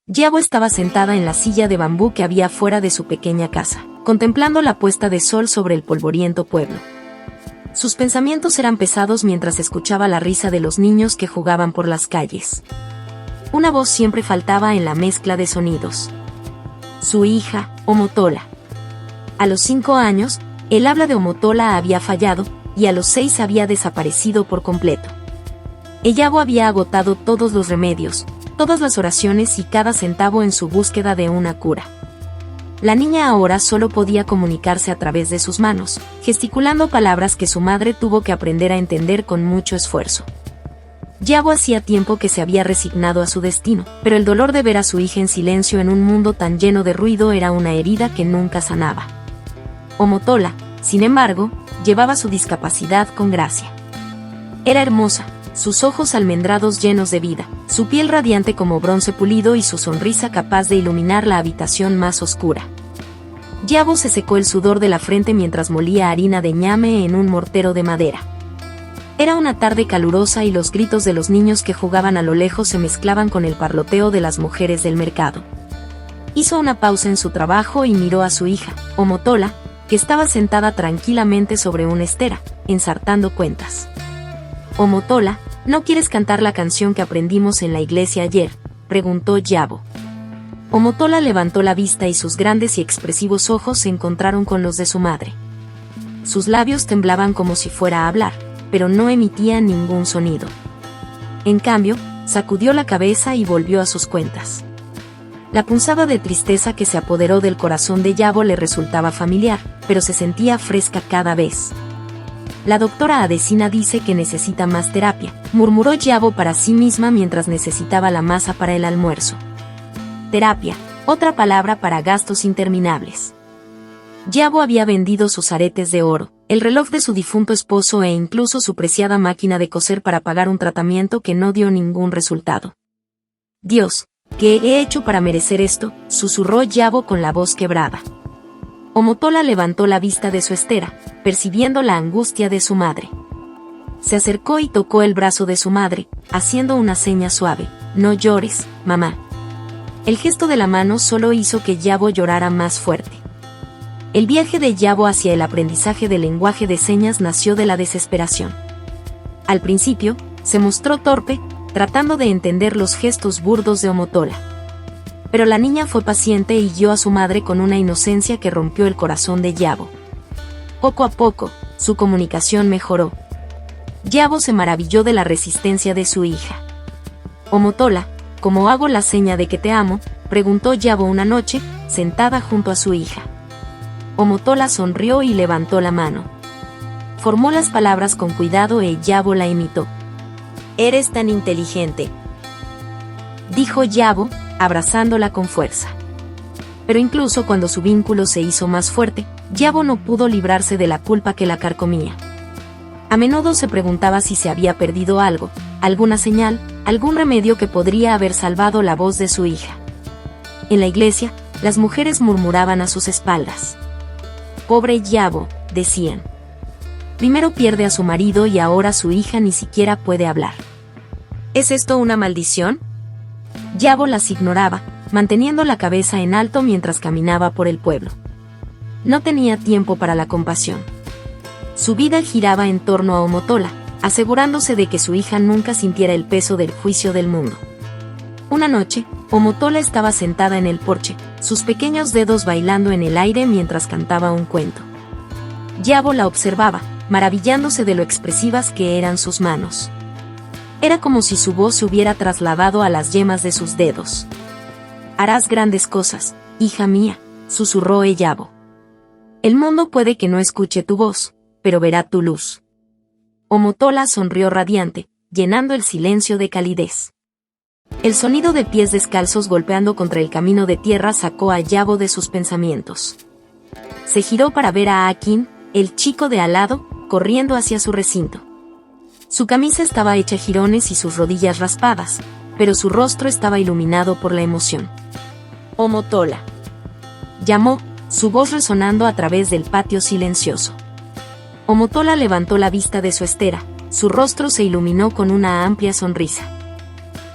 Yabo estaba sentada en la silla de bambú que había fuera de su pequeña casa, contemplando la puesta de sol sobre el polvoriento pueblo. Sus pensamientos eran pesados mientras escuchaba la risa de los niños que jugaban por las calles. Una voz siempre faltaba en la mezcla de sonidos. Su hija, Omotola. A los 5 años, el habla de Omotola había fallado, y a los 6 había desaparecido por completo. Yabo había agotado todos los remedios, todas las oraciones y cada centavo en su búsqueda de una cura. La niña ahora solo podía comunicarse a través de sus manos, gesticulando palabras que su madre tuvo que aprender a entender con mucho esfuerzo. Yabo hacía tiempo que se había resignado a su destino, pero el dolor de ver a su hija en silencio en un mundo tan lleno de ruido era una herida que nunca sanaba. Omotola, sin embargo, llevaba su discapacidad con gracia. Era hermosa, sus ojos almendrados llenos de vida, su piel radiante como bronce pulido y su sonrisa capaz de iluminar la habitación más oscura. Yabo se secó el sudor de la frente mientras molía harina de ñame en un mortero de madera. Era una tarde calurosa y los gritos de los niños que jugaban a lo lejos se mezclaban con el parloteo de las mujeres del mercado. Hizo una pausa en su trabajo y miró a su hija, Omotola, que estaba sentada tranquilamente sobre una estera, ensartando cuentas. Omotola, ¿no quieres cantar la canción que aprendimos en la iglesia ayer?, preguntó Yabo. Omotola levantó la vista y sus grandes y expresivos ojos se encontraron con los de su madre. Sus labios temblaban como si fuera a hablar, pero no emitía ningún sonido. En cambio, sacudió la cabeza y volvió a sus cuentas. La punzada de tristeza que se apoderó del corazón de Yabo le resultaba familiar, pero se sentía fresca cada vez. La doctora Adesina dice que necesita más terapia, murmuró Yabo para sí misma mientras necesitaba la masa para el almuerzo. Terapia, otra palabra para gastos interminables. Yabo había vendido sus aretes de oro, el reloj de su difunto esposo e incluso su preciada máquina de coser para pagar un tratamiento que no dio ningún resultado. Dios, ¿qué he hecho para merecer esto?, susurró Yabo con la voz quebrada. Omotola levantó la vista de su estera, percibiendo la angustia de su madre. Se acercó y tocó el brazo de su madre, haciendo una seña suave: «No llores, mamá». El gesto de la mano solo hizo que Yabo llorara más fuerte. El viaje de Yabo hacia el aprendizaje del lenguaje de señas nació de la desesperación. Al principio, se mostró torpe, tratando de entender los gestos burdos de Omotola. Pero la niña fue paciente y guió a su madre con una inocencia que rompió el corazón de Yabo. Poco a poco, su comunicación mejoró. Yabo se maravilló de la resistencia de su hija. Omotola, ¿cómo hago la seña de que te amo?, preguntó Yabo una noche, sentada junto a su hija. Omotola sonrió y levantó la mano. Formó las palabras con cuidado y Yabo la imitó. «Eres tan inteligente», dijo Yabo, abrazándola con fuerza. Pero incluso cuando su vínculo se hizo más fuerte, Yabo no pudo librarse de la culpa que la carcomía. A menudo se preguntaba si se había perdido algo, alguna señal, algún remedio que podría haber salvado la voz de su hija. En la iglesia, las mujeres murmuraban a sus espaldas. «Pobre Yabo», decían. Primero pierde a su marido y ahora su hija ni siquiera puede hablar. ¿Es esto una maldición?». Yabo las ignoraba, manteniendo la cabeza en alto mientras caminaba por el pueblo. No tenía tiempo para la compasión. Su vida giraba en torno a Omotola, asegurándose de que su hija nunca sintiera el peso del juicio del mundo. Una noche, Omotola estaba sentada en el porche, sus pequeños dedos bailando en el aire mientras cantaba un cuento. Yabo la observaba, maravillándose de lo expresivas que eran sus manos. Era como si su voz se hubiera trasladado a las yemas de sus dedos. «Harás grandes cosas, hija mía», susurró Yabo. «El mundo puede que no escuche tu voz, pero verá tu luz». Omotola sonrió radiante, llenando el silencio de calidez. El sonido de pies descalzos golpeando contra el camino de tierra sacó a Yabo de sus pensamientos. Se giró para ver a Akin, el chico de al lado, corriendo hacia su recinto. Su camisa estaba hecha jirones y sus rodillas raspadas, pero su rostro estaba iluminado por la emoción. «Omotola», llamó, su voz resonando a través del patio silencioso. Omotola levantó la vista de su estera, su rostro se iluminó con una amplia sonrisa.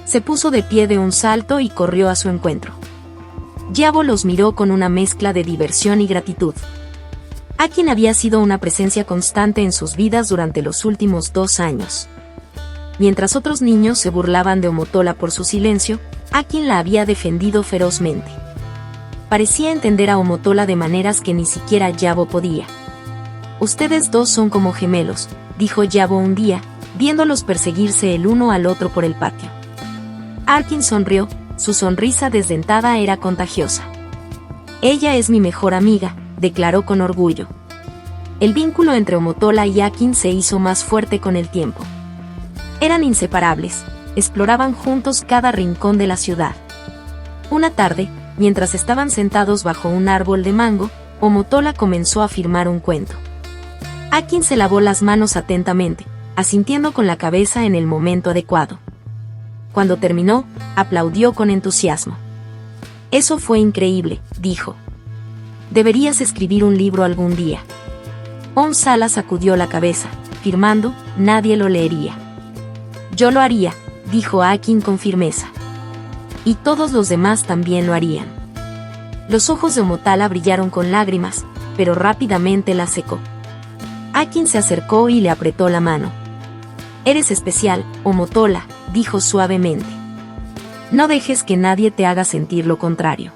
Se puso de pie de un salto y corrió a su encuentro. Yabo los miró con una mezcla de diversión y gratitud. Akin había sido una presencia constante en sus vidas durante los últimos 2 años. Mientras otros niños se burlaban de Omotola por su silencio, Akin la había defendido ferozmente. Parecía entender a Omotola de maneras que ni siquiera Yabo podía. «Ustedes dos son como gemelos», dijo Yabo un día, viéndolos perseguirse el uno al otro por el patio. Akin sonrió, su sonrisa desdentada era contagiosa. «Ella es mi mejor amiga», declaró con orgullo. El vínculo entre Omotola y Akin se hizo más fuerte con el tiempo. Eran inseparables, exploraban juntos cada rincón de la ciudad. Una tarde, mientras estaban sentados bajo un árbol de mango, Omotola comenzó a firmar un cuento. Akin se lavó las manos atentamente, asintiendo con la cabeza en el momento adecuado. Cuando terminó, aplaudió con entusiasmo. «Eso fue increíble», dijo. «Deberías escribir un libro algún día». Sala sacudió la cabeza, firmando, nadie lo leería. «Yo lo haría», dijo Akin con firmeza. «Y todos los demás también lo harían». Los ojos de Omotola brillaron con lágrimas, pero rápidamente las secó. Akin se acercó y le apretó la mano. «Eres especial, Omotola», dijo suavemente. «No dejes que nadie te haga sentir lo contrario».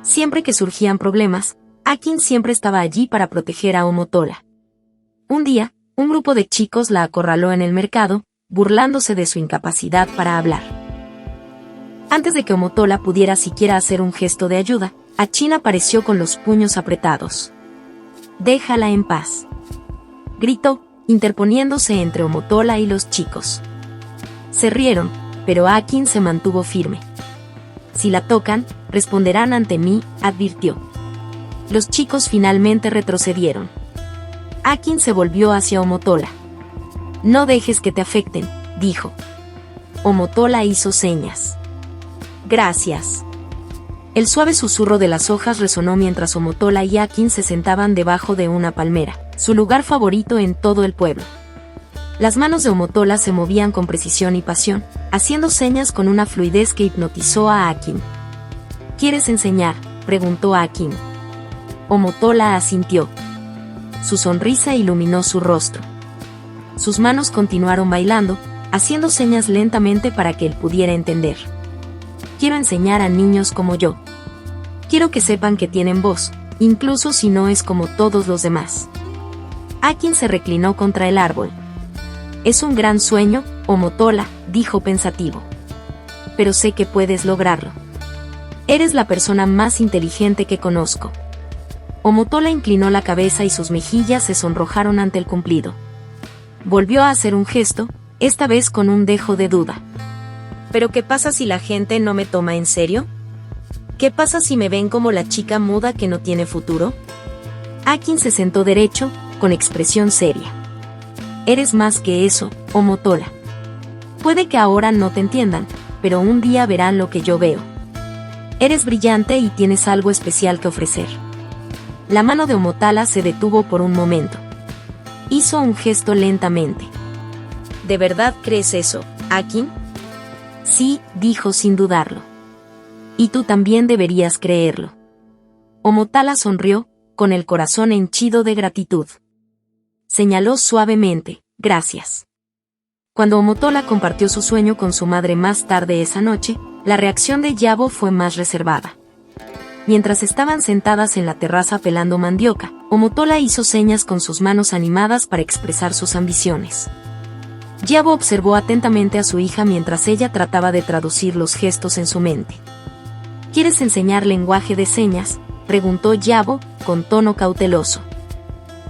Siempre que surgían problemas, Akin siempre estaba allí para proteger a Omotola. Un día, un grupo de chicos la acorraló en el mercado, burlándose de su incapacidad para hablar. Antes de que Omotola pudiera siquiera hacer un gesto de ayuda, Akin apareció con los puños apretados. «Déjala en paz», gritó, interponiéndose entre Omotola y los chicos. Se rieron, pero Akin se mantuvo firme. «Si la tocan, responderán ante mí», advirtió. Los chicos finalmente retrocedieron. Akin se volvió hacia Omotola. «No dejes que te afecten», dijo. Omotola hizo señas. «Gracias». El suave susurro de las hojas resonó mientras Omotola y Akin se sentaban debajo de una palmera, su lugar favorito en todo el pueblo. Las manos de Omotola se movían con precisión y pasión, haciendo señas con una fluidez que hipnotizó a Akin. «¿Quieres enseñar?», preguntó Akin. Omotola asintió. Su sonrisa iluminó su rostro. Sus manos continuaron bailando, haciendo señas lentamente para que él pudiera entender. «Quiero enseñar a niños como yo. Quiero que sepan que tienen voz, incluso si no es como todos los demás». Akin se reclinó contra el árbol. «Es un gran sueño, Omotola», dijo pensativo. «Pero sé que puedes lograrlo. Eres la persona más inteligente que conozco». Omotola inclinó la cabeza y sus mejillas se sonrojaron ante el cumplido. Volvió a hacer un gesto, esta vez con un dejo de duda. «¿Pero qué pasa si la gente no me toma en serio? ¿Qué pasa si me ven como la chica muda que no tiene futuro?» Akin se sentó derecho, con expresión seria. «Eres más que eso, Omotola. Puede que ahora no te entiendan, pero un día verán lo que yo veo. Eres brillante y tienes algo especial que ofrecer». La mano de Omotola se detuvo por un momento. Hizo un gesto lentamente. «¿De verdad crees eso, Akin?» «Sí», dijo sin dudarlo. «Y tú también deberías creerlo». Omotola sonrió, con el corazón henchido de gratitud. Señaló suavemente, «Gracias». Cuando Omotola compartió su sueño con su madre más tarde esa noche, la reacción de Yabo fue más reservada. Mientras estaban sentadas en la terraza pelando mandioca, Omotola hizo señas con sus manos animadas para expresar sus ambiciones. Yabo observó atentamente a su hija mientras ella trataba de traducir los gestos en su mente. «¿Quieres enseñar lenguaje de señas?», preguntó Yabo, con tono cauteloso.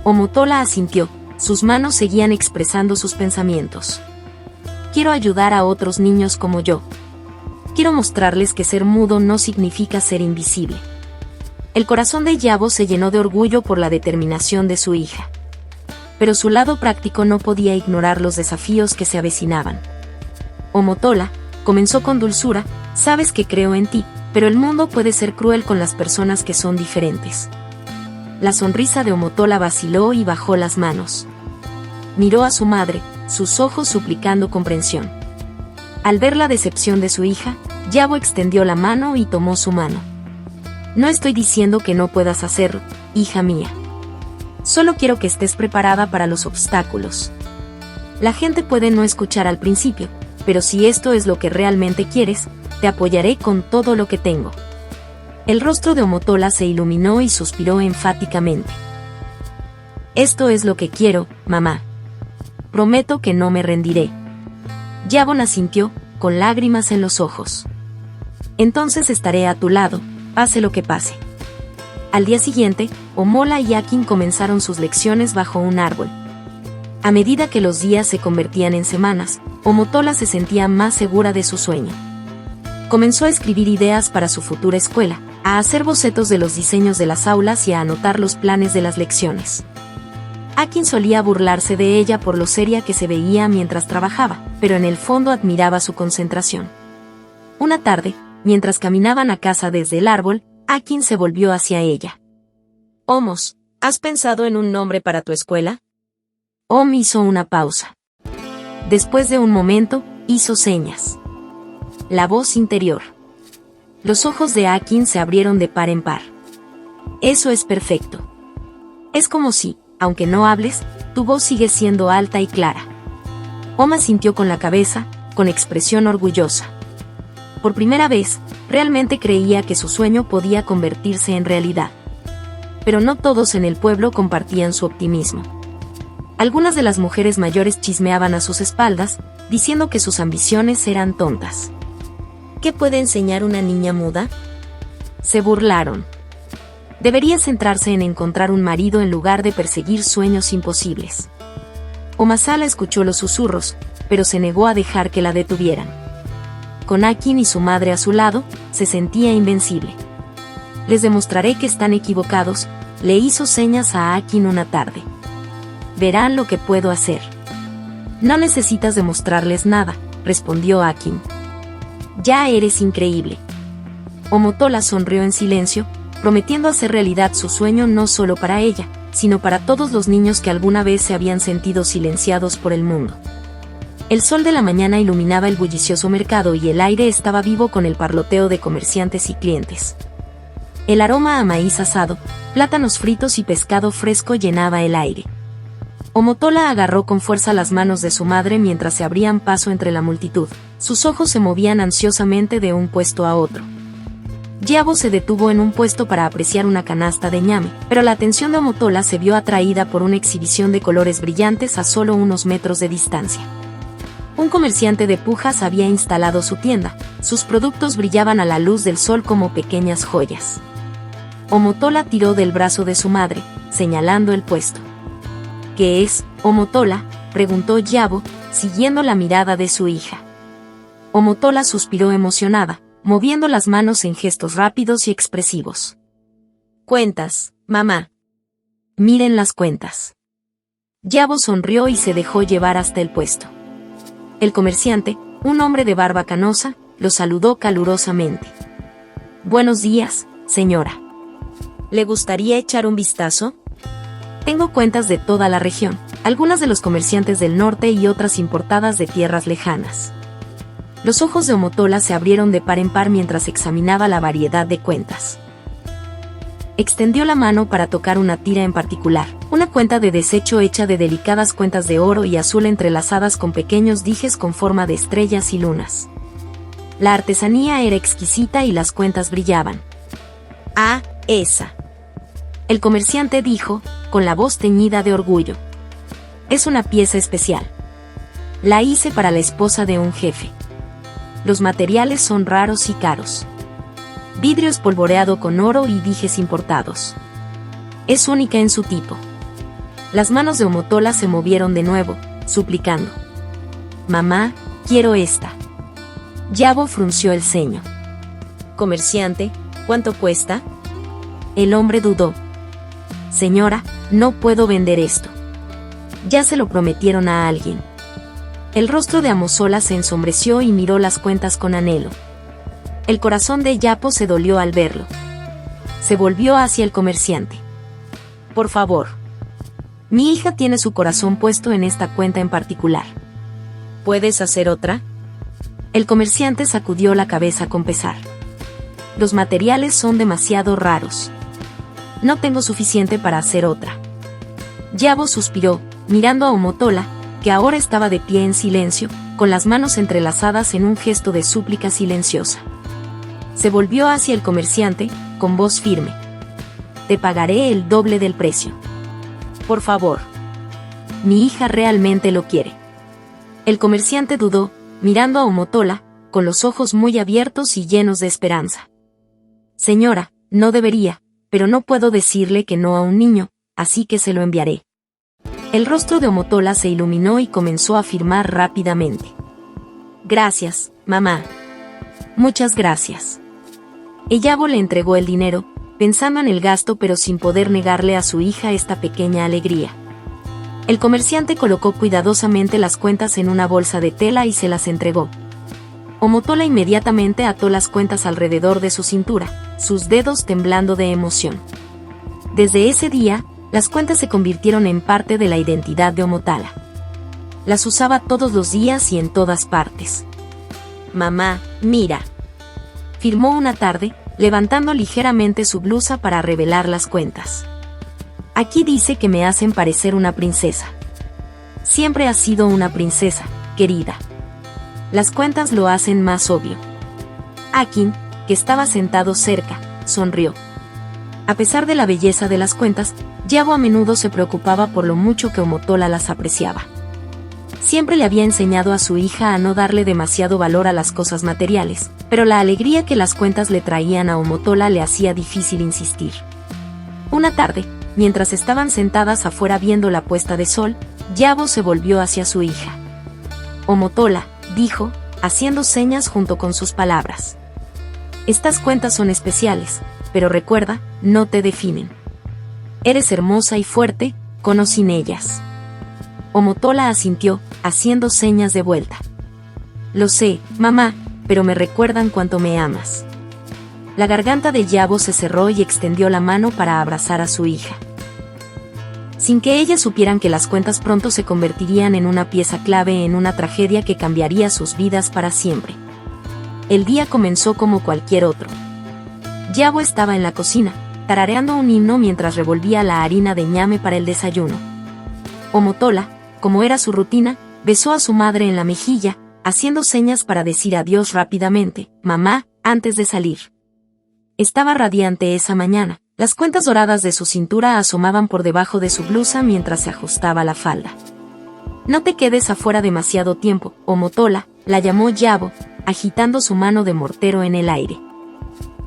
Omotola asintió, sus manos seguían expresando sus pensamientos. «Quiero ayudar a otros niños como yo. Quiero mostrarles que ser mudo no significa ser invisible». El corazón de Yabo se llenó de orgullo por la determinación de su hija. Pero su lado práctico no podía ignorar los desafíos que se avecinaban. «Omotola», comenzó con dulzura, «sabes que creo en ti, pero el mundo puede ser cruel con las personas que son diferentes». La sonrisa de Omotola vaciló y bajó las manos. Miró a su madre, sus ojos suplicando comprensión. Al ver la decepción de su hija, Yabo extendió la mano y tomó su mano. No estoy diciendo que no puedas hacerlo, hija mía. Solo quiero que estés preparada para los obstáculos. La gente puede no escuchar al principio, pero si esto es lo que realmente quieres, te apoyaré con todo lo que tengo. El rostro de Omotola se iluminó y suspiró enfáticamente. Esto es lo que quiero, mamá. Prometo que no me rendiré. Yabo asintió, con lágrimas en los ojos. Entonces estaré a tu lado, pase lo que pase. Al día siguiente, Omola y Akin comenzaron sus lecciones bajo un árbol. A medida que los días se convertían en semanas, Omotola se sentía más segura de su sueño. Comenzó a escribir ideas para su futura escuela, a hacer bocetos de los diseños de las aulas y a anotar los planes de las lecciones. Akin solía burlarse de ella por lo seria que se veía mientras trabajaba, pero en el fondo admiraba su concentración. Una tarde, mientras caminaban a casa desde el árbol, Akin se volvió hacia ella. «Omos, ¿has pensado en un nombre para tu escuela?» Om hizo una pausa. Después de un momento, hizo señas. La voz interior. Los ojos de Akin se abrieron de par en par. «Eso es perfecto. Es como si, aunque no hables, tu voz sigue siendo alta y clara». Om asintió con la cabeza, con expresión orgullosa. Por primera vez, realmente creía que su sueño podía convertirse en realidad. Pero no todos en el pueblo compartían su optimismo. Algunas de las mujeres mayores chismeaban a sus espaldas, diciendo que sus ambiciones eran tontas. ¿Qué puede enseñar una niña muda? Se burlaron. Debería centrarse en encontrar un marido en lugar de perseguir sueños imposibles. Omasala escuchó los susurros, pero se negó a dejar que la detuvieran. Con Akin y su madre a su lado, se sentía invencible. «Les demostraré que están equivocados», le hizo señas a Akin una tarde. «Verán lo que puedo hacer». «No necesitas demostrarles nada», respondió Akin. «Ya eres increíble». Omotola sonrió en silencio, prometiendo hacer realidad su sueño no solo para ella, sino para todos los niños que alguna vez se habían sentido silenciados por el mundo. El sol de la mañana iluminaba el bullicioso mercado y el aire estaba vivo con el parloteo de comerciantes y clientes. El aroma a maíz asado, plátanos fritos y pescado fresco llenaba el aire. Omotola agarró con fuerza las manos de su madre mientras se abrían paso entre la multitud. Sus ojos se movían ansiosamente de un puesto a otro. Yabo se detuvo en un puesto para apreciar una canasta de ñame, pero la atención de Omotola se vio atraída por una exhibición de colores brillantes a solo unos metros de distancia. Un comerciante de pujas había instalado su tienda, sus productos brillaban a la luz del sol como pequeñas joyas. Omotola tiró del brazo de su madre, señalando el puesto. «¿Qué es, Omotola?», preguntó Yabo, siguiendo la mirada de su hija. Omotola suspiró emocionada, moviendo las manos en gestos rápidos y expresivos. «Cuentas, mamá. Miren las cuentas». Yabo sonrió y se dejó llevar hasta el puesto. El comerciante, un hombre de barba canosa, lo saludó calurosamente. «Buenos días, señora. ¿Le gustaría echar un vistazo? Tengo cuentas de toda la región, algunas de los comerciantes del norte y otras importadas de tierras lejanas». Los ojos de Omotola se abrieron de par en par mientras examinaba la variedad de cuentas. Extendió la mano para tocar una tira en particular, una cuenta de desecho hecha de delicadas cuentas de oro y azul entrelazadas con pequeños dijes con forma de estrellas y lunas. La artesanía era exquisita y las cuentas brillaban. «Ah, esa», el comerciante dijo, con la voz teñida de orgullo. «Es una pieza especial. La hice para la esposa de un jefe. Los materiales son raros y caros. Vidrio espolvoreado con oro y dijes importados. Es única en su tipo». Las manos de Omotola se movieron de nuevo, suplicando. «Mamá, quiero esta». Yabo frunció el ceño. «Comerciante, ¿cuánto cuesta?» El hombre dudó. «Señora, no puedo vender esto. Ya se lo prometieron a alguien». El rostro de Amosola se ensombreció y miró las cuentas con anhelo. El corazón de Yapo se dolió al verlo. Se volvió hacia el comerciante. «Por favor. Mi hija tiene su corazón puesto en esta cuenta en particular. ¿Puedes hacer otra?». El comerciante sacudió la cabeza con pesar. Los materiales son demasiado raros. No tengo suficiente para hacer otra. Yabo suspiró, mirando a Omotola, que ahora estaba de pie en silencio, con las manos entrelazadas en un gesto de súplica silenciosa. Se volvió hacia el comerciante, con voz firme. Te pagaré el doble del precio. Por favor. Mi hija realmente lo quiere. El comerciante dudó, mirando a Omotola, con los ojos muy abiertos y llenos de esperanza. Señora, no debería, pero no puedo decirle que no a un niño, así que se lo enviaré. El rostro de Omotola se iluminó y comenzó a firmar rápidamente. Gracias, mamá. Muchas gracias. Yabo le entregó el dinero, pensando en el gasto pero sin poder negarle a su hija esta pequeña alegría. El comerciante colocó cuidadosamente las cuentas en una bolsa de tela y se las entregó. Omotola inmediatamente ató las cuentas alrededor de su cintura, sus dedos temblando de emoción. Desde ese día, las cuentas se convirtieron en parte de la identidad de Omotola. Las usaba todos los días y en todas partes. Mamá, mira. Firmó una tarde, levantando ligeramente su blusa para revelar las cuentas. Aquí dice que me hacen parecer una princesa. Siempre has sido una princesa, querida. Las cuentas lo hacen más obvio. Akin, que estaba sentado cerca, sonrió. A pesar de la belleza de las cuentas, Yabo a menudo se preocupaba por lo mucho que Omotola las apreciaba. Siempre le había enseñado a su hija a no darle demasiado valor a las cosas materiales, pero la alegría que las cuentas le traían a Omotola le hacía difícil insistir. Una tarde, mientras estaban sentadas afuera viendo la puesta de sol, Yabo se volvió hacia su hija. Omotola, dijo, haciendo señas junto con sus palabras. Estas cuentas son especiales, pero recuerda, no te definen. Eres hermosa y fuerte, con o sin ellas. Omotola asintió, haciendo señas de vuelta. Lo sé, mamá, pero me recuerdan cuánto me amas. La garganta de Yabo se cerró y extendió la mano para abrazar a su hija. Sin que ellas supieran que las cuentas pronto se convertirían en una pieza clave en una tragedia que cambiaría sus vidas para siempre. El día comenzó como cualquier otro. Yabo estaba en la cocina, tarareando un himno mientras revolvía la harina de ñame para el desayuno. Omotola, como era su rutina, besó a su madre en la mejilla, haciendo señas para decir adiós rápidamente, mamá, antes de salir. Estaba radiante esa mañana, las cuentas doradas de su cintura asomaban por debajo de su blusa mientras se ajustaba la falda. No te quedes afuera demasiado tiempo, Omotola, la llamó Yabo, agitando su mano de mortero en el aire.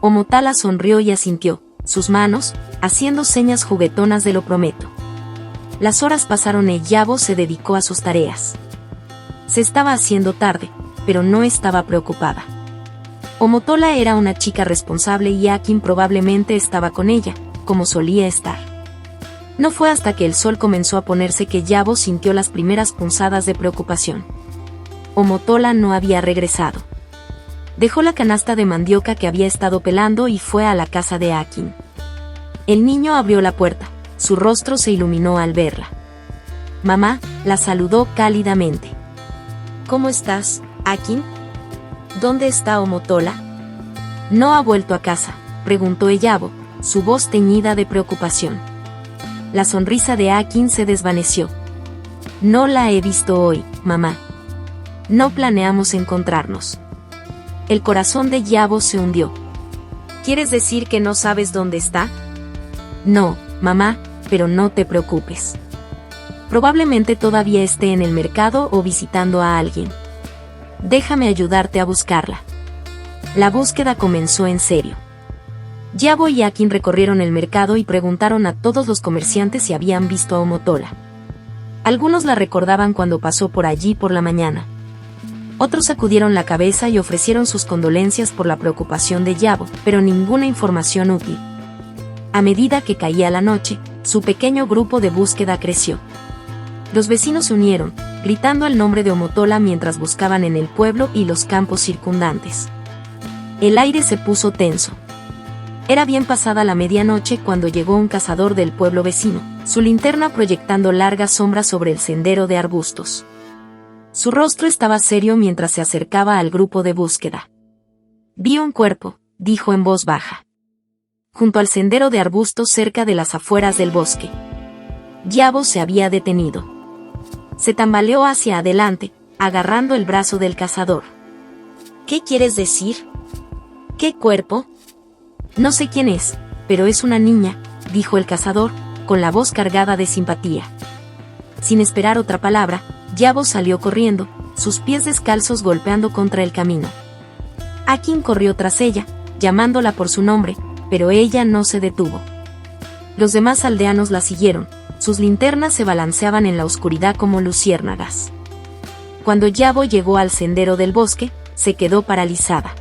Omotola sonrió y asintió, sus manos, haciendo señas juguetonas de lo prometo. Las horas pasaron y Yabo se dedicó a sus tareas. Se estaba haciendo tarde, pero no estaba preocupada. Omotola era una chica responsable y Akin probablemente estaba con ella, como solía estar. No fue hasta que el sol comenzó a ponerse que Yabo sintió las primeras punzadas de preocupación. Omotola no había regresado. Dejó la canasta de mandioca que había estado pelando y fue a la casa de Akin. El niño abrió la puerta, su rostro se iluminó al verla. Mamá, la saludó cálidamente. ¿Cómo estás, Akin? ¿Dónde está Omotola? ¿No ha vuelto a casa?, preguntó Yabo, su voz teñida de preocupación. La sonrisa de Akin se desvaneció. No la he visto hoy, mamá. No planeamos encontrarnos. El corazón de Yabo se hundió. ¿Quieres decir que no sabes dónde está? No, mamá, pero no te preocupes. Probablemente todavía esté en el mercado o visitando a alguien. Déjame ayudarte a buscarla. La búsqueda comenzó en serio. Yabo y Akin recorrieron el mercado y preguntaron a todos los comerciantes si habían visto a Omotola. Algunos la recordaban cuando pasó por allí por la mañana. Otros sacudieron la cabeza y ofrecieron sus condolencias por la preocupación de Yabo, pero ninguna información útil. A medida que caía la noche, su pequeño grupo de búsqueda creció. Los vecinos se unieron, gritando el nombre de Omotola mientras buscaban en el pueblo y los campos circundantes. El aire se puso tenso. Era bien pasada la medianoche cuando llegó un cazador del pueblo vecino, su linterna proyectando largas sombras sobre el sendero de arbustos. Su rostro estaba serio mientras se acercaba al grupo de búsqueda. «Vi un cuerpo», dijo en voz baja. Junto al sendero de arbustos cerca de las afueras del bosque. Yabo se había detenido. Se tambaleó hacia adelante, agarrando el brazo del cazador. «¿Qué quieres decir? ¿Qué cuerpo?» «No sé quién es, pero es una niña», dijo el cazador, con la voz cargada de simpatía. Sin esperar otra palabra, Yabo salió corriendo, sus pies descalzos golpeando contra el camino. Akin corrió tras ella, llamándola por su nombre, pero ella no se detuvo. Los demás aldeanos la siguieron, sus linternas se balanceaban en la oscuridad como luciérnagas. Cuando Yabo llegó al sendero del bosque, se quedó paralizada.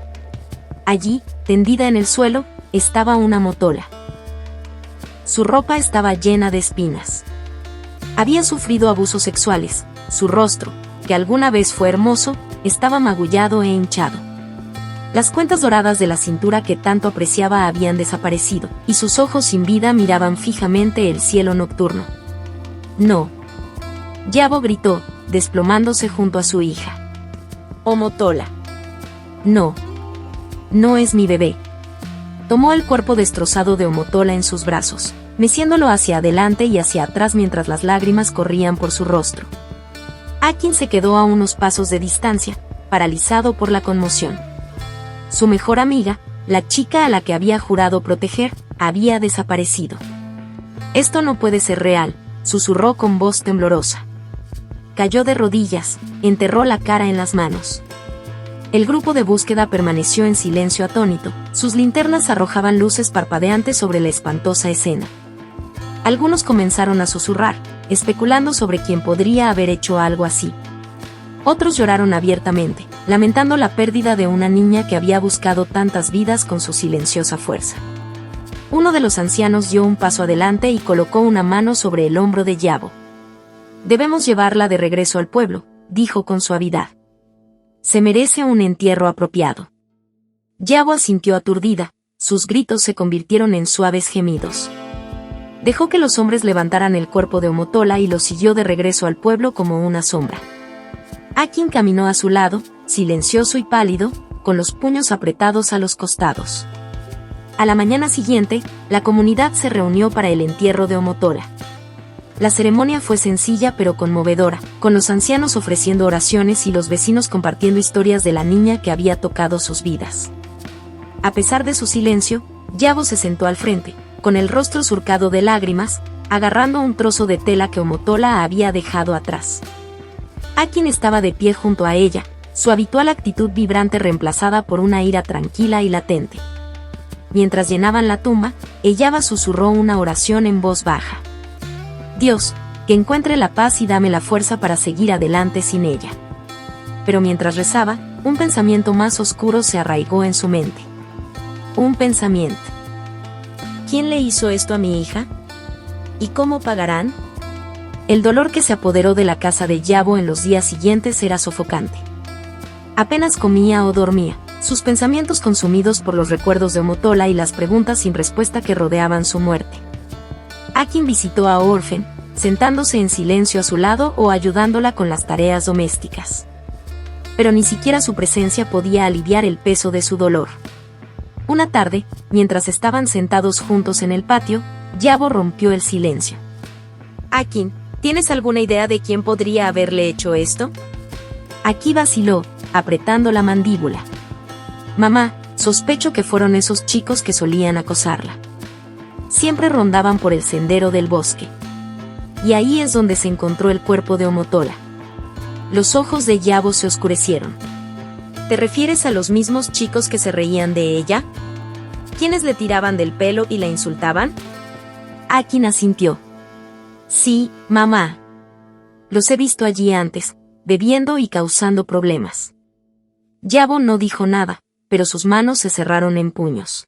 Allí, tendida en el suelo, estaba una motola. Su ropa estaba llena de espinas. Había sufrido abusos sexuales, su rostro, que alguna vez fue hermoso, estaba magullado e hinchado. Las cuentas doradas de la cintura que tanto apreciaba habían desaparecido, y sus ojos sin vida miraban fijamente el cielo nocturno. «No». Yabo gritó, desplomándose junto a su hija. «Omotola». «No. No es mi bebé». Tomó el cuerpo destrozado de Omotola en sus brazos, meciéndolo hacia adelante y hacia atrás mientras las lágrimas corrían por su rostro. Akin se quedó a unos pasos de distancia, paralizado por la conmoción. Su mejor amiga, la chica a la que había jurado proteger, había desaparecido. «Esto no puede ser real», susurró con voz temblorosa. Cayó de rodillas, enterró la cara en las manos. El grupo de búsqueda permaneció en silencio atónito, sus linternas arrojaban luces parpadeantes sobre la espantosa escena. Algunos comenzaron a susurrar, especulando sobre quién podría haber hecho algo así. Otros lloraron abiertamente, lamentando la pérdida de una niña que había buscado tantas vidas con su silenciosa fuerza. Uno de los ancianos dio un paso adelante y colocó una mano sobre el hombro de Yabo. «Debemos llevarla de regreso al pueblo», dijo con suavidad. «Se merece un entierro apropiado». Yabo asintió aturdida, sus gritos se convirtieron en suaves gemidos. Dejó que los hombres levantaran el cuerpo de Omotola y lo siguió de regreso al pueblo como una sombra. Akin caminó a su lado, silencioso y pálido, con los puños apretados a los costados. A la mañana siguiente, la comunidad se reunió para el entierro de Omotola. La ceremonia fue sencilla pero conmovedora, con los ancianos ofreciendo oraciones y los vecinos compartiendo historias de la niña que había tocado sus vidas. A pesar de su silencio, Yabo se sentó al frente, con el rostro surcado de lágrimas, agarrando un trozo de tela que Omotola había dejado atrás. Akin estaba de pie junto a ella, su habitual actitud vibrante reemplazada por una ira tranquila y latente. Mientras llenaban la tumba, Yabo susurró una oración en voz baja. «Dios, que encuentre la paz y dame la fuerza para seguir adelante sin ella». Pero mientras rezaba, un pensamiento más oscuro se arraigó en su mente. Un pensamiento. ¿Quién le hizo esto a mi hija? ¿Y cómo pagarán? El dolor que se apoderó de la casa de Yabo en los días siguientes era sofocante. Apenas comía o dormía, sus pensamientos consumidos por los recuerdos de Omotola y las preguntas sin respuesta que rodeaban su muerte. Akin visitó a Orphan, sentándose en silencio a su lado o ayudándola con las tareas domésticas. Pero ni siquiera su presencia podía aliviar el peso de su dolor. Una tarde, mientras estaban sentados juntos en el patio, Yabo rompió el silencio. «Akin, ¿tienes alguna idea de quién podría haberle hecho esto?» Akin vaciló, apretando la mandíbula. «Mamá, sospecho que fueron esos chicos que solían acosarla. Siempre rondaban por el sendero del bosque. Y ahí es donde se encontró el cuerpo de Omotola». Los ojos de Yabo se oscurecieron. «¿Te refieres a los mismos chicos que se reían de ella? ¿Quiénes le tiraban del pelo y la insultaban?» Akin asintió. «Sí, mamá. Los he visto allí antes, bebiendo y causando problemas». Yabo no dijo nada, pero sus manos se cerraron en puños.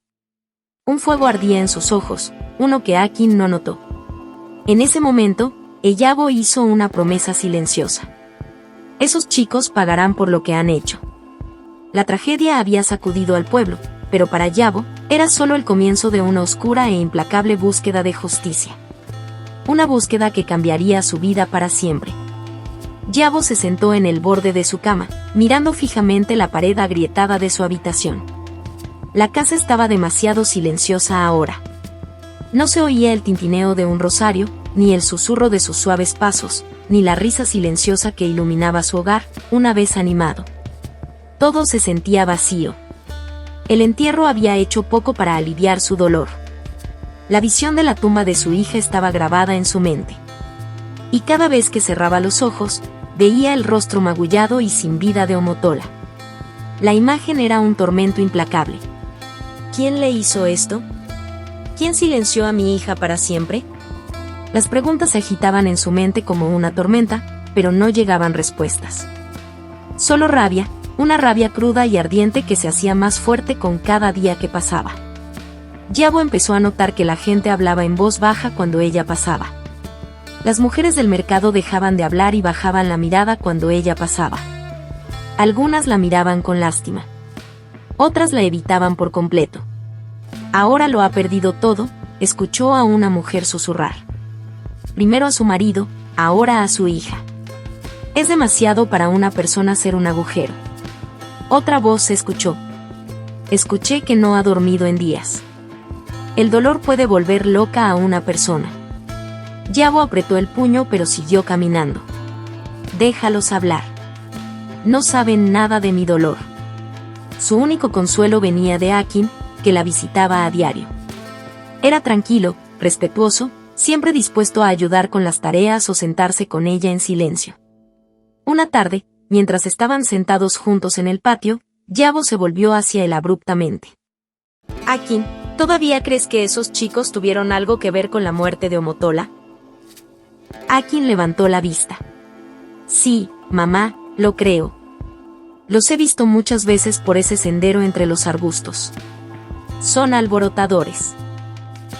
Un fuego ardía en sus ojos, uno que Akin no notó. En ese momento, Yabo hizo una promesa silenciosa. Esos chicos pagarán por lo que han hecho. La tragedia había sacudido al pueblo, pero para Yabo, era solo el comienzo de una oscura e implacable búsqueda de justicia. Una búsqueda que cambiaría su vida para siempre. Yabo se sentó en el borde de su cama, mirando fijamente la pared agrietada de su habitación. La casa estaba demasiado silenciosa ahora. No se oía el tintineo de un rosario, ni el susurro de sus suaves pasos, ni la risa silenciosa que iluminaba su hogar, una vez animado. Todo se sentía vacío. El entierro había hecho poco para aliviar su dolor. La visión de la tumba de su hija estaba grabada en su mente. Y cada vez que cerraba los ojos, veía el rostro magullado y sin vida de Omotola. La imagen era un tormento implacable. ¿Quién le hizo esto? ¿Quién silenció a mi hija para siempre? Las preguntas se agitaban en su mente como una tormenta, pero no llegaban respuestas. Solo rabia, una rabia cruda y ardiente que se hacía más fuerte con cada día que pasaba. Yabo empezó a notar que la gente hablaba en voz baja cuando ella pasaba. Las mujeres del mercado dejaban de hablar y bajaban la mirada cuando ella pasaba. Algunas la miraban con lástima. Otras la evitaban por completo. Ahora lo ha perdido todo, escuchó a una mujer susurrar. Primero a su marido, ahora a su hija. Es demasiado para una persona ser un agujero. Otra voz se escuchó. Escuché que no ha dormido en días. El dolor puede volver loca a una persona. Yabo apretó el puño pero siguió caminando. Déjalos hablar. No saben nada de mi dolor. Su único consuelo venía de Akin, que la visitaba a diario. Era tranquilo, respetuoso, siempre dispuesto a ayudar con las tareas o sentarse con ella en silencio. Una tarde, mientras estaban sentados juntos en el patio, Yabo se volvió hacia él abruptamente. Akin, ¿todavía crees que esos chicos tuvieron algo que ver con la muerte de Omotola? Akin levantó la vista. Sí, mamá, lo creo. Los he visto muchas veces por ese sendero entre los arbustos. Son alborotadores.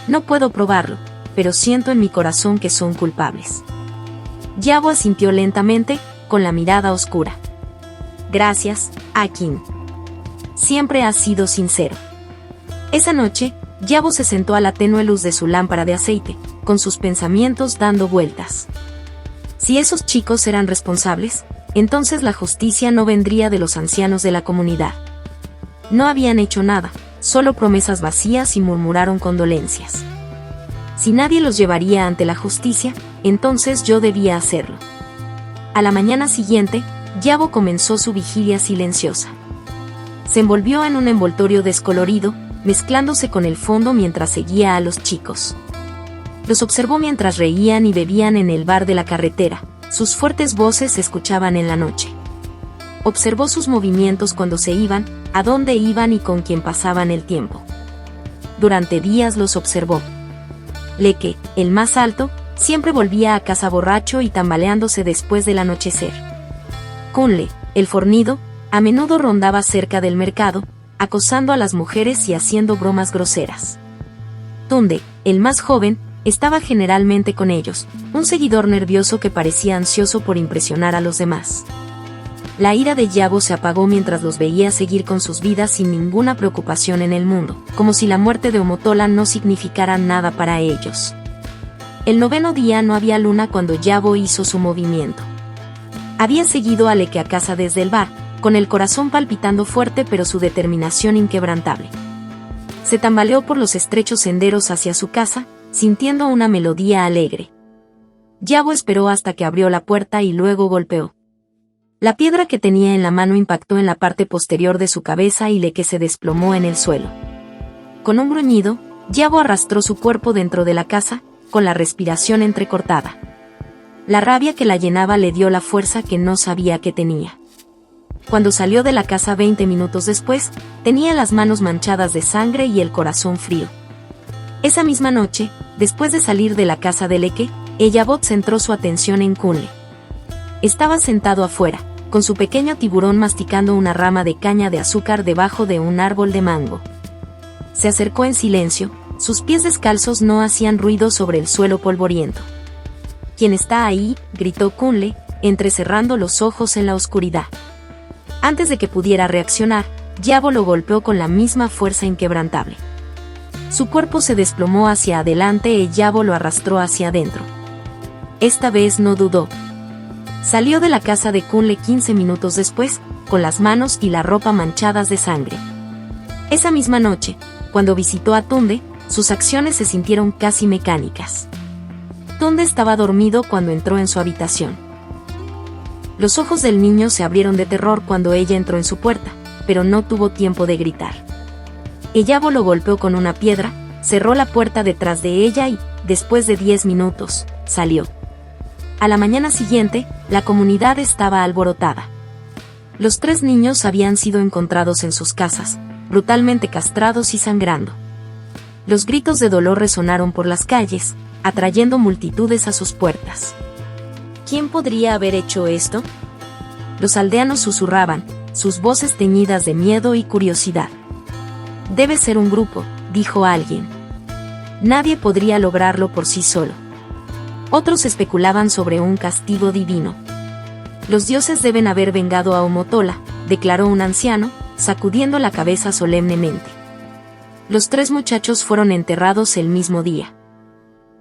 No puedo probarlo, pero siento en mi corazón que son culpables. Yabo asintió lentamente, con la mirada oscura. Gracias, Akin. Siempre has sido sincero. Esa noche, Yabo se sentó a la tenue luz de su lámpara de aceite, con sus pensamientos dando vueltas. Si esos chicos eran responsables, entonces la justicia no vendría de los ancianos de la comunidad. No habían hecho nada, solo promesas vacías y murmuraron condolencias. Si nadie los llevaría ante la justicia, entonces yo debía hacerlo. A la mañana siguiente, Yabo comenzó su vigilia silenciosa. Se envolvió en un envoltorio descolorido, mezclándose con el fondo mientras seguía a los chicos. Los observó mientras reían y bebían en el bar de la carretera, sus fuertes voces se escuchaban en la noche. Observó sus movimientos cuando se iban, a dónde iban y con quién pasaban el tiempo. Durante días los observó. Leke, el más alto, siempre volvía a casa borracho y tambaleándose después del anochecer. Kunle, el fornido, a menudo rondaba cerca del mercado, acosando a las mujeres y haciendo bromas groseras. Tunde, el más joven, estaba generalmente con ellos, un seguidor nervioso que parecía ansioso por impresionar a los demás. La ira de Yabo se apagó mientras los veía seguir con sus vidas sin ninguna preocupación en el mundo, como si la muerte de Omotola no significara nada para ellos. El 9º día no había luna cuando Yabo hizo su movimiento. Había seguido a Leke a casa desde el bar, con el corazón palpitando fuerte pero su determinación inquebrantable. Se tambaleó por los estrechos senderos hacia su casa, sintiendo una melodía alegre. Yabo esperó hasta que abrió la puerta y luego golpeó. La piedra que tenía en la mano impactó en la parte posterior de su cabeza y Leke se desplomó en el suelo. Con un gruñido, Yabo arrastró su cuerpo dentro de la casa, con la respiración entrecortada. La rabia que la llenaba le dio la fuerza que no sabía que tenía. Cuando salió de la casa 20 minutos después, tenía las manos manchadas de sangre y el corazón frío. Esa misma noche, después de salir de la casa de Leke, Eyabot centró su atención en Kunle. Estaba sentado afuera, con su pequeño tiburón masticando una rama de caña de azúcar debajo de un árbol de mango. Se acercó en silencio, sus pies descalzos no hacían ruido sobre el suelo polvoriento. ¿Quién está ahí?, gritó Kunle, entrecerrando los ojos en la oscuridad. Antes de que pudiera reaccionar, Yabo lo golpeó con la misma fuerza inquebrantable. Su cuerpo se desplomó hacia adelante y Yabo lo arrastró hacia adentro. Esta vez no dudó. Salió de la casa de Kunle 15 minutos después, con las manos y la ropa manchadas de sangre. Esa misma noche, cuando visitó a Tunde, sus acciones se sintieron casi mecánicas. Tunde estaba dormido cuando entró en su habitación. Los ojos del niño se abrieron de terror cuando ella entró en su puerta, pero no tuvo tiempo de gritar. Eyabo lo golpeó con una piedra, cerró la puerta detrás de ella y, después de 10 minutos, salió. A la mañana siguiente, la comunidad estaba alborotada. Los 3 niños habían sido encontrados en sus casas, brutalmente castrados y sangrando. Los gritos de dolor resonaron por las calles, atrayendo multitudes a sus puertas. ¿Quién podría haber hecho esto? Los aldeanos susurraban, sus voces teñidas de miedo y curiosidad. Debe ser un grupo, dijo alguien. Nadie podría lograrlo por sí solo. Otros especulaban sobre un castigo divino. Los dioses deben haber vengado a Omotola, declaró un anciano, sacudiendo la cabeza solemnemente. Los 3 muchachos fueron enterrados el mismo día.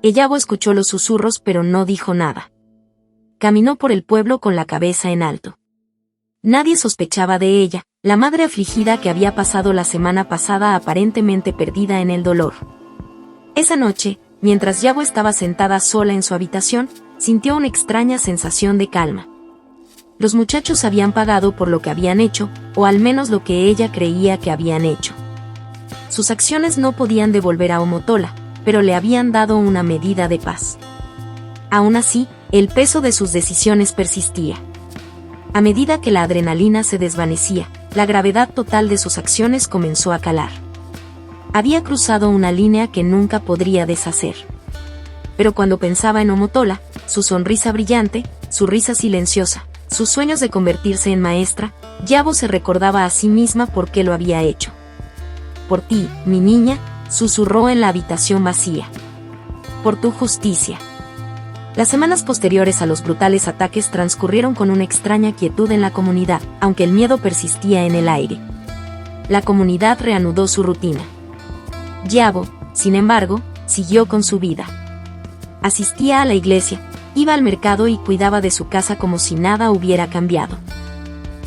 Eyabo escuchó los susurros pero no dijo nada. Caminó por el pueblo con la cabeza en alto. Nadie sospechaba de ella, la madre afligida que había pasado la semana pasada aparentemente perdida en el dolor. Esa noche, mientras Yabo estaba sentada sola en su habitación, sintió una extraña sensación de calma. Los muchachos habían pagado por lo que habían hecho, o al menos lo que ella creía que habían hecho. Sus acciones no podían devolver a Omotola, pero le habían dado una medida de paz. Aún así, el peso de sus decisiones persistía. A medida que la adrenalina se desvanecía, la gravedad total de sus acciones comenzó a calar. Había cruzado una línea que nunca podría deshacer. Pero cuando pensaba en Omotola, su sonrisa brillante, su risa silenciosa, sus sueños de convertirse en maestra, Yabo se recordaba a sí misma por qué lo había hecho. Por ti, mi niña, susurró en la habitación vacía. Por tu justicia. Las semanas posteriores a los brutales ataques transcurrieron con una extraña quietud en la comunidad, aunque el miedo persistía en el aire. La comunidad reanudó su rutina. Yabo, sin embargo, siguió con su vida. Asistía a la iglesia, iba al mercado y cuidaba de su casa como si nada hubiera cambiado.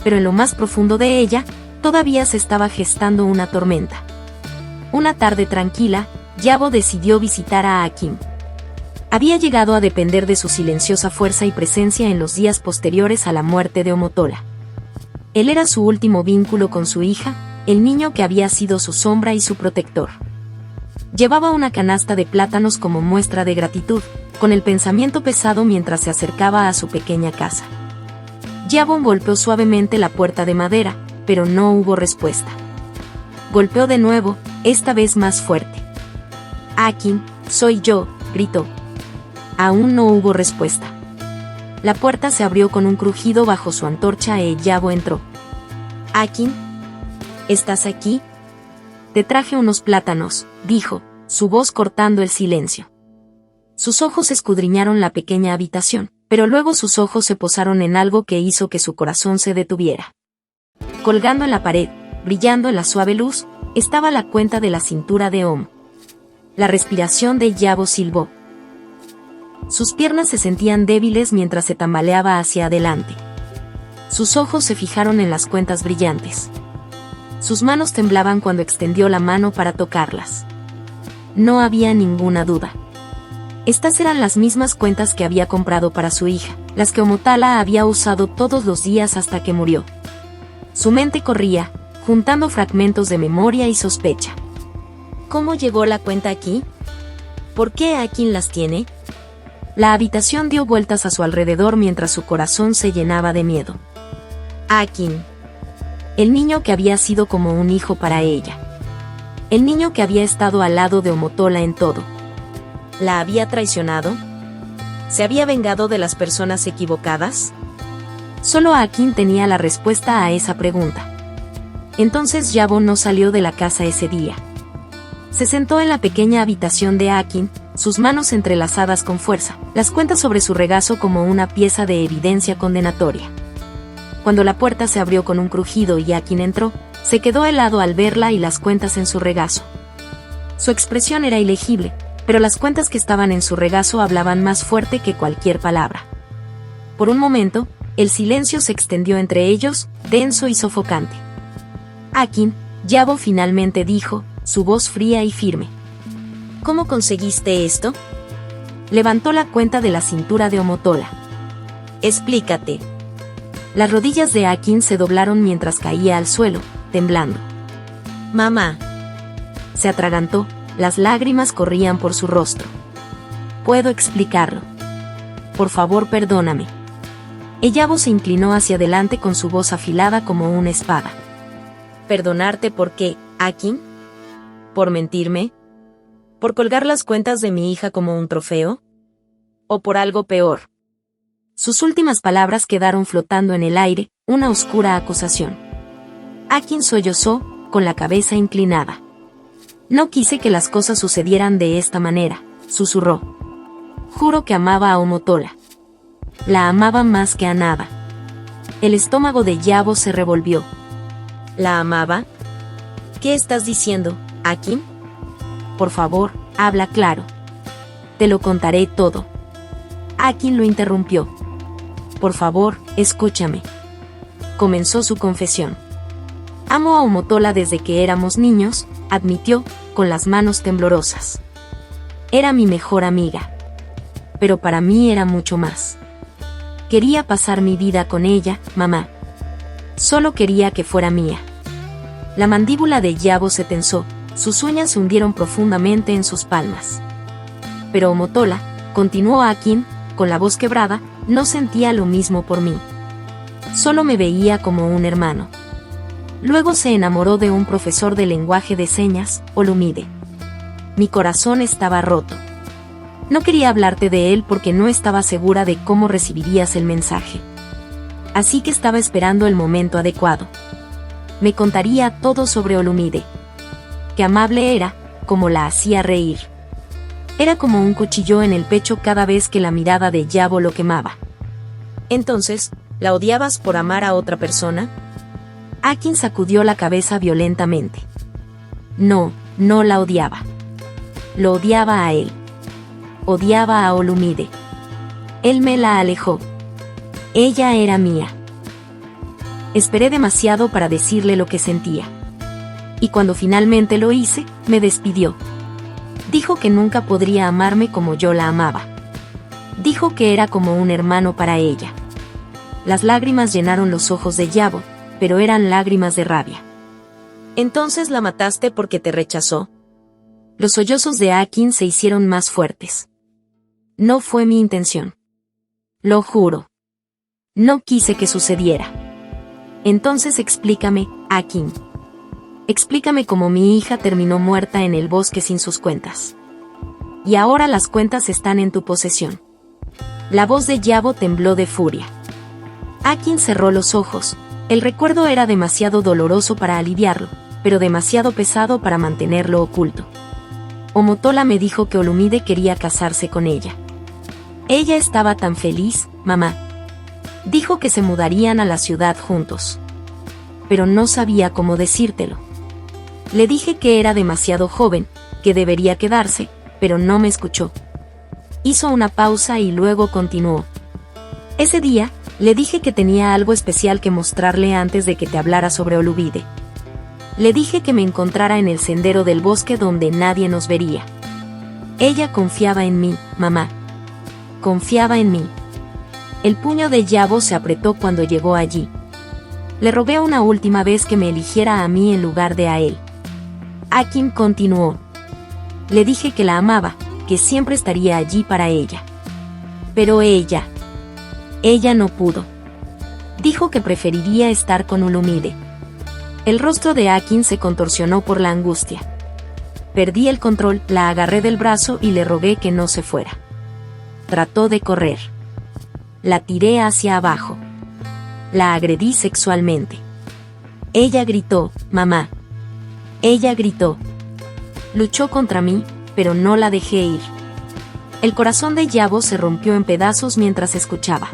Pero en lo más profundo de ella, todavía se estaba gestando una tormenta. Una tarde tranquila, Yabo decidió visitar a Akim. Había llegado a depender de su silenciosa fuerza y presencia en los días posteriores a la muerte de Omotola. Él era su último vínculo con su hija, el niño que había sido su sombra y su protector. Llevaba una canasta de plátanos como muestra de gratitud, con el pensamiento pesado mientras se acercaba a su pequeña casa. Yabo golpeó suavemente la puerta de madera, pero no hubo respuesta. Golpeó de nuevo, esta vez más fuerte. «Akim, soy yo», gritó. Aún no hubo respuesta. La puerta se abrió con un crujido bajo su antorcha e Yabo entró. «Akim, ¿estás aquí?» «Te traje unos plátanos», dijo, su voz cortando el silencio. Sus ojos escudriñaron la pequeña habitación, pero luego sus ojos se posaron en algo que hizo que su corazón se detuviera. Colgando en la pared, brillando en la suave luz, estaba la cuenta de la cintura de Om. La respiración de Yabo silbó. Sus piernas se sentían débiles mientras se tambaleaba hacia adelante. Sus ojos se fijaron en las cuentas brillantes. Sus manos temblaban cuando extendió la mano para tocarlas. No había ninguna duda. Estas eran las mismas cuentas que había comprado para su hija, las que Omotola había usado todos los días hasta que murió. Su mente corría, juntando fragmentos de memoria y sospecha. ¿Cómo llegó la cuenta aquí? ¿Por qué Akim las tiene? La habitación dio vueltas a su alrededor mientras su corazón se llenaba de miedo. Akim. El niño que había sido como un hijo para ella. El niño que había estado al lado de Omotola en todo. ¿La había traicionado? ¿Se había vengado de las personas equivocadas? Solo Akim tenía la respuesta a esa pregunta. Entonces Yabo no salió de la casa ese día. Se sentó en la pequeña habitación de Akim, sus manos entrelazadas con fuerza, las cuentas sobre su regazo como una pieza de evidencia condenatoria. Cuando la puerta se abrió con un crujido y Akim entró, se quedó helado al verla y las cuentas en su regazo. Su expresión era ilegible, pero las cuentas que estaban en su regazo hablaban más fuerte que cualquier palabra. Por un momento, el silencio se extendió entre ellos, denso y sofocante. Akin, Yabo finalmente dijo, su voz fría y firme. ¿Cómo conseguiste esto? Levantó la cuenta de la cintura de Omotola. Explícate. Las rodillas de Akin se doblaron mientras caía al suelo, temblando. Mamá. Se atragantó, las lágrimas corrían por su rostro. Puedo explicarlo. Por favor, perdóname. Yabo se inclinó hacia adelante con su voz afilada como una espada. ¿Perdonarte por qué, Akin? ¿Por mentirme? ¿Por colgar las cuentas de mi hija como un trofeo? ¿O por algo peor? Sus últimas palabras quedaron flotando en el aire, una oscura acusación. Akin sollozó, con la cabeza inclinada. No quise que las cosas sucedieran de esta manera, susurró. Juro que amaba a Omotola. La amaba más que a nada. El estómago de Yabo se revolvió. ¿La amaba? ¿Qué estás diciendo, Akin? Por favor, habla claro. Te lo contaré todo. Akin lo interrumpió. Por favor, escúchame. Comenzó su confesión. Amo a Omotola desde que éramos niños, admitió, con las manos temblorosas. Era mi mejor amiga. Pero para mí era mucho más. Quería pasar mi vida con ella, mamá. Solo quería que fuera mía. La mandíbula de Yabo se tensó, sus uñas se hundieron profundamente en sus palmas. Pero Omotola, continuó Akin, con la voz quebrada, no sentía lo mismo por mí. Solo me veía como un hermano. Luego se enamoró de un profesor de lenguaje de señas, Olumide. Mi corazón estaba roto. No quería hablarte de él porque no estaba segura de cómo recibirías el mensaje. Así que estaba esperando el momento adecuado. Me contaría todo sobre Olumide. Qué amable era, como la hacía reír. Era como un cuchillo en el pecho cada vez que la mirada de Yabo lo quemaba. Entonces, ¿la odiabas por amar a otra persona? Akin sacudió la cabeza violentamente. No, no la odiaba. Lo odiaba a él. Odiaba a Olumide. Él me la alejó. Ella era mía. Esperé demasiado para decirle lo que sentía. Y cuando finalmente lo hice, me despidió. Dijo que nunca podría amarme como yo la amaba. Dijo que era como un hermano para ella. Las lágrimas llenaron los ojos de Yabo, pero eran lágrimas de rabia. ¿Entonces la mataste porque te rechazó? Los sollozos de Akin se hicieron más fuertes. No fue mi intención. Lo juro. No quise que sucediera. Entonces explícame, Akin. Explícame cómo mi hija terminó muerta en el bosque sin sus cuentas. Y ahora las cuentas están en tu posesión. La voz de Yabo tembló de furia. Akin cerró los ojos. El recuerdo era demasiado doloroso para aliviarlo, pero demasiado pesado para mantenerlo oculto. Omotola me dijo que Olumide quería casarse con ella. Ella estaba tan feliz, mamá. Dijo que se mudarían a la ciudad juntos. Pero no sabía cómo decírtelo. Le dije que era demasiado joven, que debería quedarse, pero no me escuchó. Hizo una pausa y luego continuó. Ese día, le dije que tenía algo especial que mostrarle antes de que te hablara sobre Olumide. Le dije que me encontrara en el sendero del bosque donde nadie nos vería. Ella confiaba en mí, mamá. Confiaba en mí. El puño de Yabo se apretó cuando llegó allí. Le rogué una última vez que me eligiera a mí en lugar de a él. Akin continuó. Le dije que la amaba, que siempre estaría allí para ella. Pero ella no pudo. Dijo que preferiría estar con Olumide. El rostro de Akin se contorsionó por la angustia. Perdí el control, la agarré del brazo y le rogué que no se fuera. Trató de correr. La tiré hacia abajo. La agredí sexualmente. Ella gritó, mamá. Ella gritó. Luchó contra mí, pero no la dejé ir. El corazón de Yabo se rompió en pedazos mientras escuchaba.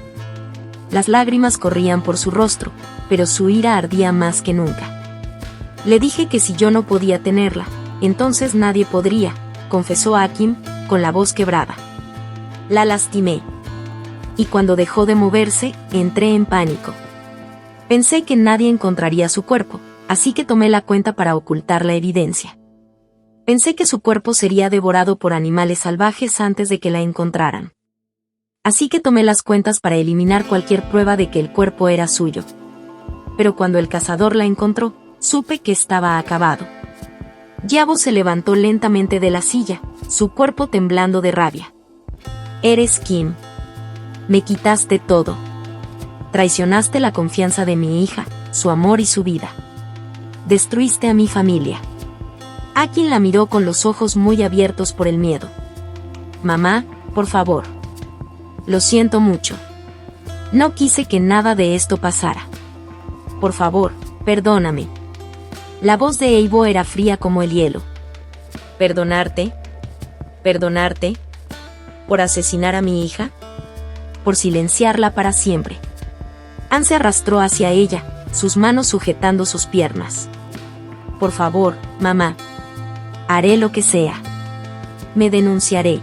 Las lágrimas corrían por su rostro, pero su ira ardía más que nunca. Le dije que si yo no podía tenerla, entonces nadie podría, confesó Akin, con la voz quebrada. La lastimé. y cuando dejó de moverse, entré en pánico. Pensé que nadie encontraría su cuerpo, así que tomé la cuenta para ocultar la evidencia. Pensé que su cuerpo sería devorado por animales salvajes antes de que la encontraran. Así que tomé las cuentas para eliminar cualquier prueba de que el cuerpo era suyo. Pero cuando el cazador la encontró, supe que estaba acabado. Yabo se levantó lentamente de la silla, su cuerpo temblando de rabia. «Eres Kim. Me quitaste todo. Traicionaste la confianza de mi hija, su amor y su vida. Destruiste a mi familia». Akin la miró con los ojos muy abiertos por el miedo. «Mamá, por favor. Lo siento mucho. No quise que nada de esto pasara. Por favor, perdóname». La voz de Eibo era fría como el hielo. «¿Perdonarte? ¿Perdonarte? ¿Por asesinar a mi hija? ¿Por silenciarla para siempre?» An se arrastró hacia ella, sus manos sujetando sus piernas. «Por favor, mamá. Haré lo que sea. Me denunciaré.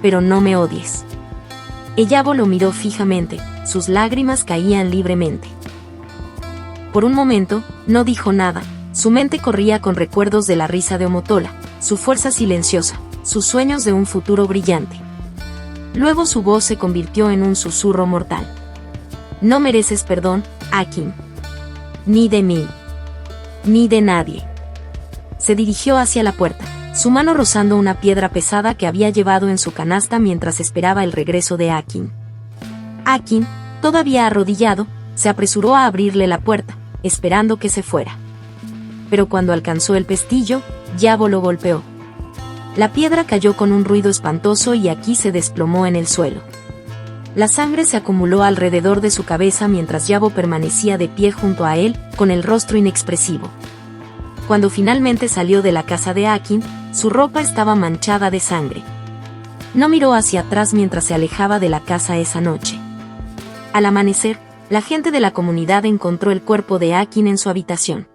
Pero no me odies». Eyabo lo miró fijamente, sus lágrimas caían libremente. Por un momento, no dijo nada, su mente corría con recuerdos de la risa de Omotola, su fuerza silenciosa, sus sueños de un futuro brillante. Luego su voz se convirtió en un susurro mortal. «No mereces perdón, Akin. Ni de mí. Ni de nadie». Se dirigió hacia la puerta, su mano rozando una piedra pesada que había llevado en su canasta mientras esperaba el regreso de Akin. Akin, todavía arrodillado, se apresuró a abrirle la puerta, esperando que se fuera. Pero cuando alcanzó el pestillo, Yabo lo golpeó. La piedra cayó con un ruido espantoso y Aki se desplomó en el suelo. La sangre se acumuló alrededor de su cabeza mientras Yabo permanecía de pie junto a él, con el rostro inexpresivo. Cuando finalmente salió de la casa de Akin, su ropa estaba manchada de sangre. No miró hacia atrás mientras se alejaba de la casa esa noche. Al amanecer, la gente de la comunidad encontró el cuerpo de Akin en su habitación.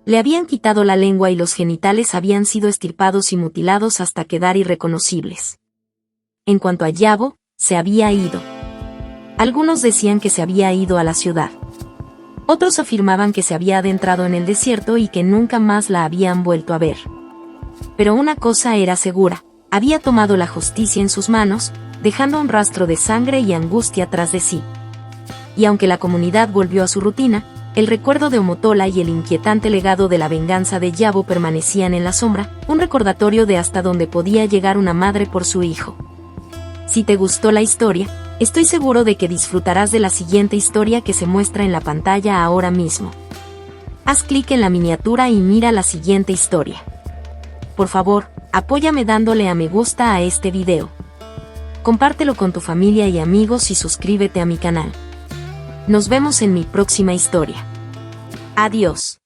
Le habían quitado la lengua y los genitales habían sido estirpados y mutilados hasta quedar irreconocibles. En cuanto a Yabo, se había ido. Algunos decían que se había ido a la ciudad. Otros afirmaban que se había adentrado en el desierto y que nunca más la habían vuelto a ver. Pero una cosa era segura, había tomado la justicia en sus manos, dejando un rastro de sangre y angustia tras de sí. Y aunque la comunidad volvió a su rutina, el recuerdo de Omotola y el inquietante legado de la venganza de Yabo permanecían en la sombra, un recordatorio de hasta dónde podía llegar una madre por su hijo. Si te gustó la historia, estoy seguro de que disfrutarás de la siguiente historia que se muestra en la pantalla ahora mismo. Haz clic en la miniatura y mira la siguiente historia. Por favor, apóyame dándole a me gusta a este video. Compártelo con tu familia y amigos y suscríbete a mi canal. Nos vemos en mi próxima historia. Adiós.